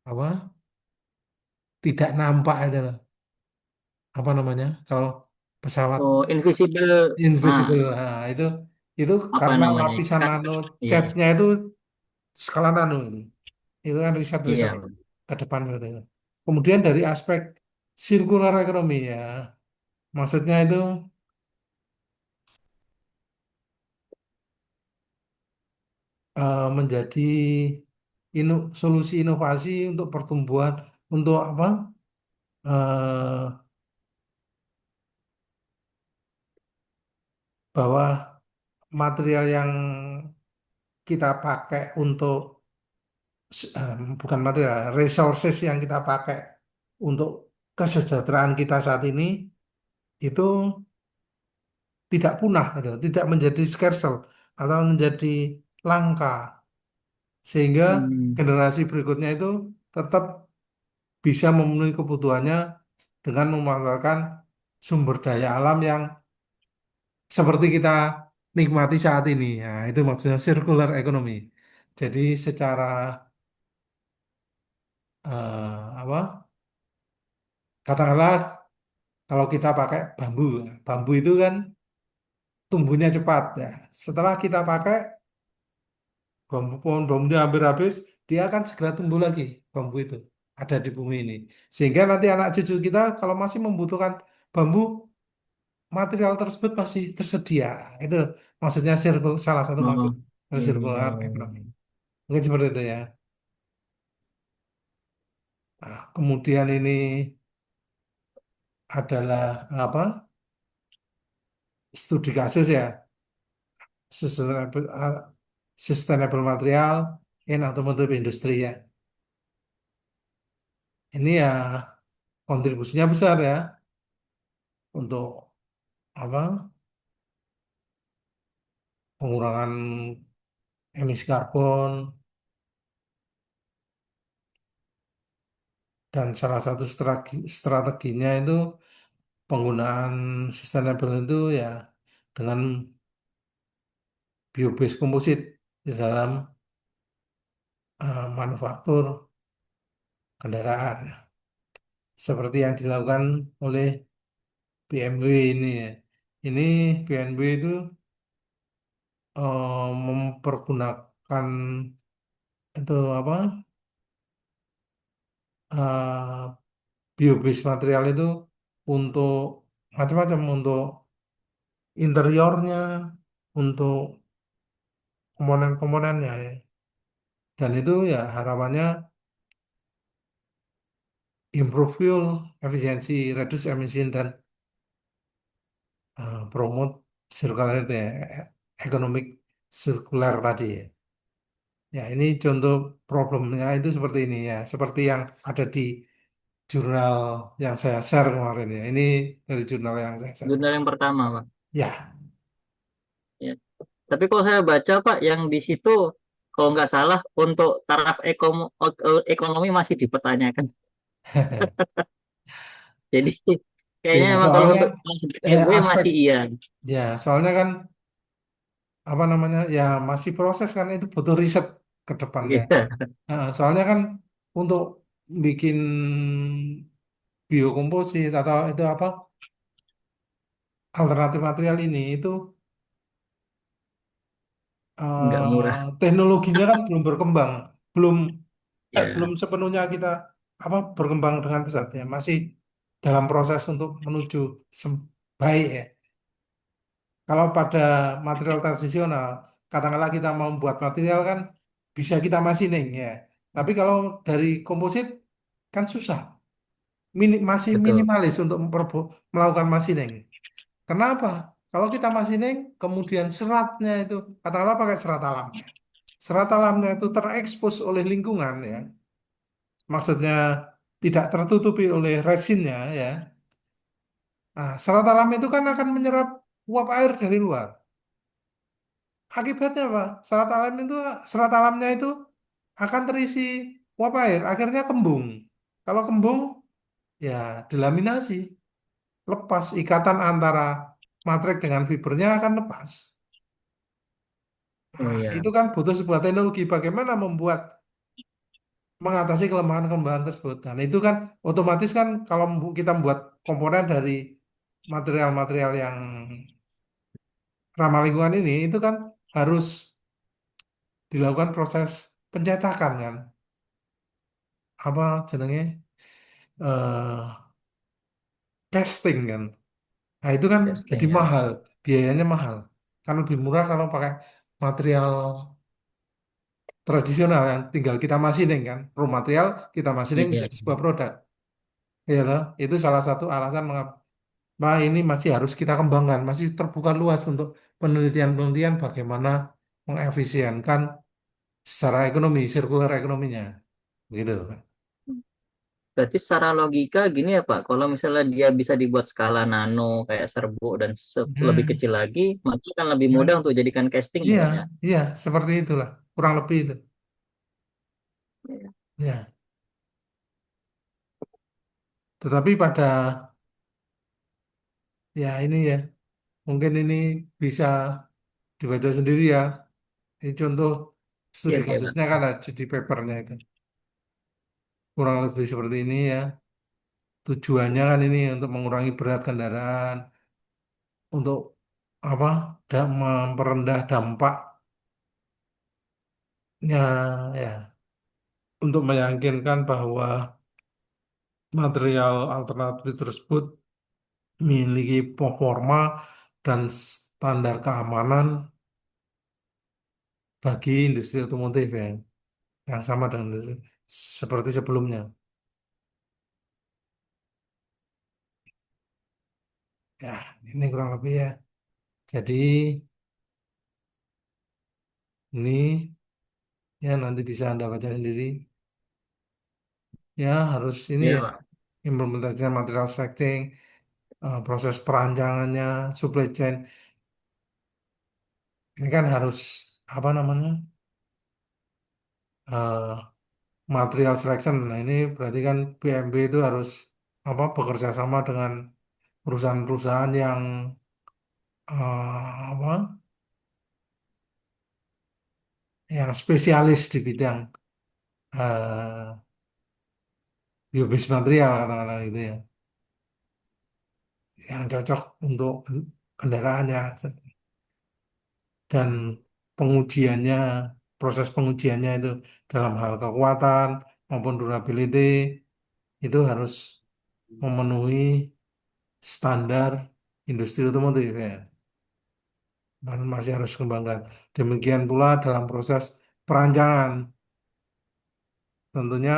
apa tidak nampak itu loh. Apa namanya? Kalau pesawat Oh, invisible. invisible, Ah, nah, itu apa karena namanya? lapisan Kan nano iya. catnya itu skala nano ini. Itu kan riset-riset Iya. ke depan gitu. Kemudian dari aspek circular economy ya, maksudnya itu menjadi solusi inovasi untuk pertumbuhan untuk apa? eh, Bahwa material yang kita pakai untuk bukan material, resources yang kita pakai untuk kesejahteraan kita saat ini itu tidak punah, gitu, tidak menjadi scarce atau menjadi langka, sehingga Hmm. generasi berikutnya itu tetap bisa memenuhi kebutuhannya dengan memanfaatkan sumber daya alam yang seperti kita nikmati saat ini. Nah, itu maksudnya circular economy. Jadi secara apa? Katakanlah kalau kita pakai bambu, bambu itu kan tumbuhnya cepat ya. Setelah kita pakai bambu pohon bambunya hampir habis, dia akan segera tumbuh lagi bambu itu ada di bumi ini. Sehingga nanti anak cucu kita kalau masih membutuhkan bambu, material tersebut masih tersedia. Itu maksudnya salah satu maksud Oh, dari iya, iya, circular iya, economy. iya. Mungkin seperti itu ya. Nah, kemudian ini adalah apa? Studi kasus ya, sustainable material in automotive industry ya. Ini ya kontribusinya besar ya untuk apa? pengurangan emisi karbon, dan salah satu strateginya itu penggunaan sustainable itu ya dengan biobased komposit di dalam manufaktur kendaraan seperti yang dilakukan oleh BMW ini ya. Ini BMW itu mempergunakan itu apa biobased material itu untuk macam-macam, untuk interiornya, untuk komponen-komponennya ya. Dan itu ya harapannya improve fuel efisiensi, reduce emission, dan promote circularity ya, economic circular tadi ya. Ya, ini contoh problemnya itu seperti ini ya, seperti yang ada di jurnal yang saya share kemarin ya. Ini dari jurnal yang saya share. Jurnal yang pertama, Pak. Ya, Ya. Tapi kalau saya baca, Pak, yang di situ kalau nggak salah untuk taraf ekonomi masih dipertanyakan. Jadi ya kayaknya memang kalau soalnya untuk kelas BMW aspek masih iya. ya soalnya kan apa namanya ya masih proses kan itu butuh riset ke depannya. Iya, Nah, soalnya kan untuk bikin biokomposit atau itu apa alternatif material ini itu nggak murah. teknologinya kan belum berkembang, belum belum Ya, sepenuhnya kita apa berkembang dengan pesat ya, masih dalam proses untuk menuju baik ya. Kalau pada material tradisional, katakanlah kita mau buat material kan bisa kita machining ya. Tapi kalau dari komposit kan susah, masih betul. minimalis untuk melakukan machining. Kenapa? Kalau kita machining, kemudian seratnya itu, katakanlah pakai serat alam ya. Serat alamnya itu terekspos oleh lingkungan ya. Maksudnya tidak tertutupi oleh resinnya ya. Nah, serat alam itu kan akan menyerap uap air dari luar. Akibatnya apa? Serat alamnya itu akan terisi uap air, akhirnya kembung. Kalau kembung, ya delaminasi, lepas ikatan antara matrek dengan fibernya akan lepas. Oh Nah, iya, itu kan butuh sebuah teknologi bagaimana mengatasi kelemahan-kelemahan tersebut. Dan itu kan otomatis kan kalau kita membuat komponen dari material-material yang ramah lingkungan ini, itu kan harus dilakukan proses pencetakan kan. Apa jenenge? eh Casting kan. Nah, itu kan jadi testing ya. mahal, biayanya mahal. Kan lebih murah kalau pakai material tradisional yang tinggal kita machining kan. Raw material kita machining Iya. menjadi sebuah produk. Ya toh? Itu salah satu alasan mengapa ini masih harus kita kembangkan, masih terbuka luas untuk penelitian-penelitian bagaimana mengefisienkan secara ekonomi, sirkular ekonominya. Gitu. Berarti secara logika gini ya Pak, kalau misalnya dia bisa dibuat skala nano kayak serbuk dan lebih Hmm. kecil lagi, maka akan lebih mudah Ya. untuk jadikan casting ya Iya, Pak ya. iya, seperti itulah. Kurang lebih itu. Iya. Ya. Tetapi pada ya ini ya, mungkin ini bisa dibaca sendiri ya. Ini contoh studi Iya, iya, kasusnya Pak. kan ada di papernya itu. Kurang lebih seperti ini ya. Tujuannya kan ini untuk mengurangi berat kendaraan, untuk apa? Memperendah dampaknya ya, untuk meyakinkan bahwa material alternatif tersebut memiliki performa dan standar keamanan bagi industri otomotif ya, yang sama dengan seperti sebelumnya. Ya, ini kurang lebih ya. Jadi ini ya nanti bisa Anda baca sendiri. Ya harus ini Iya, ya Pak. implementasinya material setting, proses perancangannya, supply chain ini kan harus apa namanya eh, material selection. Nah ini berarti kan PMB itu harus apa bekerja sama dengan perusahaan-perusahaan yang apa yang spesialis di bidang eh biobase material katakanlah gitu ya, yang cocok untuk kendaraannya dan pengujiannya, proses pengujiannya itu dalam hal kekuatan maupun durability itu harus memenuhi standar industri otomotif ya. Masih harus kembangkan. Demikian pula dalam proses perancangan, tentunya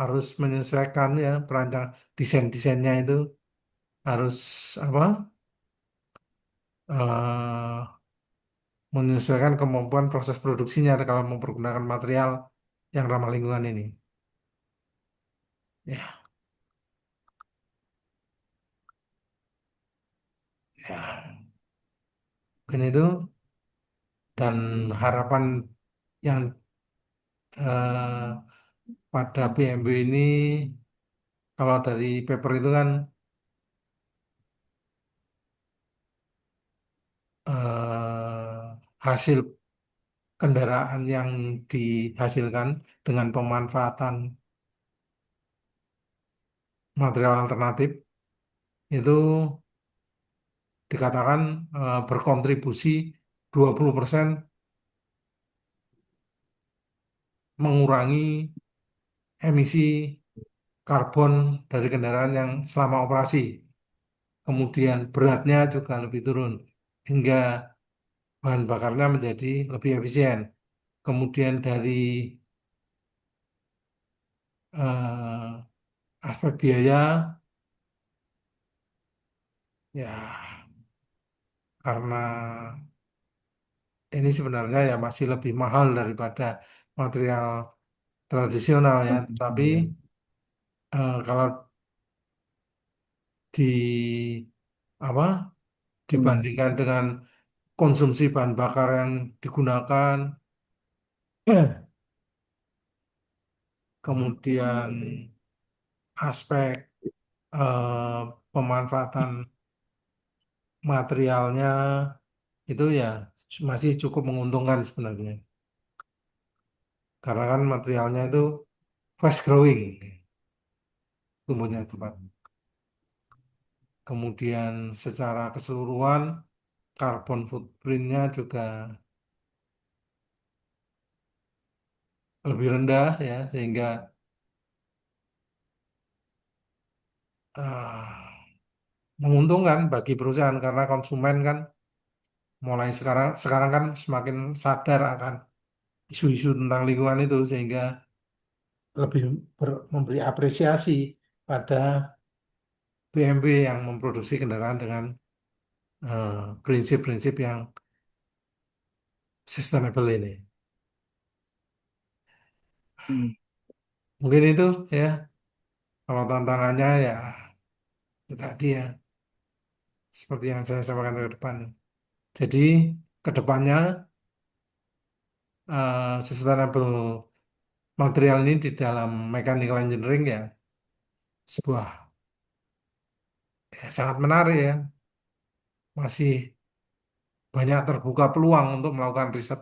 harus menyesuaikan ya perancang desain-desainnya itu harus apa? eh, Menyesuaikan kemampuan proses produksinya kalau mempergunakan material yang ramah lingkungan ini. Ya, ya. Mungkin itu dan harapan yang pada BMW ini kalau dari paper itu kan hasil kendaraan yang dihasilkan dengan pemanfaatan material alternatif itu dikatakan berkontribusi 20% mengurangi emisi karbon dari kendaraan yang selama operasi. Kemudian beratnya juga lebih turun hingga bahan bakarnya menjadi lebih efisien. Kemudian dari eh, aspek biaya, ya karena ini sebenarnya ya masih lebih mahal daripada material tradisional ya. Tapi kalau di apa dibandingkan dengan konsumsi bahan bakar yang digunakan, kemudian aspek pemanfaatan materialnya itu ya masih cukup menguntungkan sebenarnya. Karena kan materialnya itu fast growing, tumbuhnya cepat. Kemudian secara keseluruhan carbon footprintnya juga lebih rendah ya sehingga ah, menguntungkan bagi perusahaan karena konsumen kan mulai sekarang sekarang kan semakin sadar akan isu-isu tentang lingkungan itu sehingga lebih memberi apresiasi pada BMW yang memproduksi kendaraan dengan prinsip-prinsip yang sustainable ini. Hmm. Mungkin itu ya kalau tantangannya ya itu tadi ya seperti yang saya sampaikan ke depan. Jadi ke depannya sustainable material ini di dalam mechanical engineering ya sebuah ya, sangat menarik ya. Masih banyak terbuka peluang untuk melakukan riset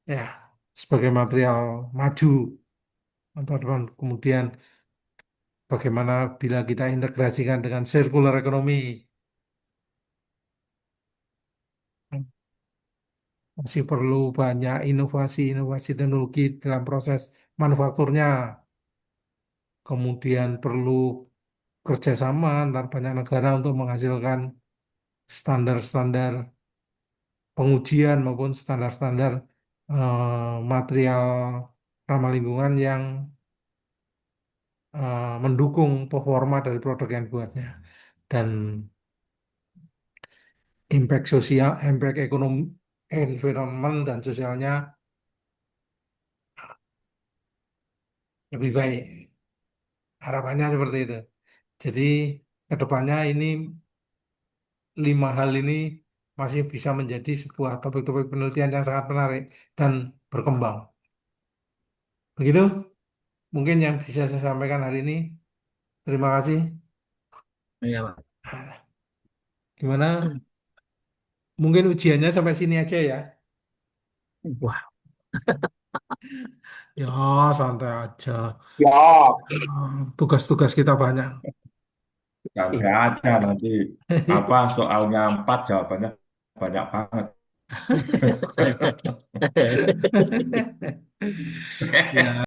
ya sebagai material maju atau kemudian bagaimana bila kita integrasikan dengan circular economy masih perlu banyak inovasi-inovasi teknologi dalam proses manufakturnya. Kemudian perlu kerjasama antar banyak negara untuk menghasilkan standar-standar pengujian maupun standar-standar material ramah lingkungan yang mendukung performa dari produk yang dibuatnya dan impact sosial, impact ekonomi, environment dan sosialnya lebih baik. Harapannya seperti itu. Jadi kedepannya ini 5 hal ini masih bisa menjadi sebuah topik-topik penelitian yang sangat menarik dan berkembang. Begitu mungkin yang bisa saya sampaikan hari ini. Terima kasih. Iya, Pak. Gimana? Mungkin ujiannya sampai sini aja ya. Wah, Ya, santai aja. Ya, Tugas-tugas kita banyak. Nggak ada nanti apa soalnya 4 jawabannya banyak banget. Ya.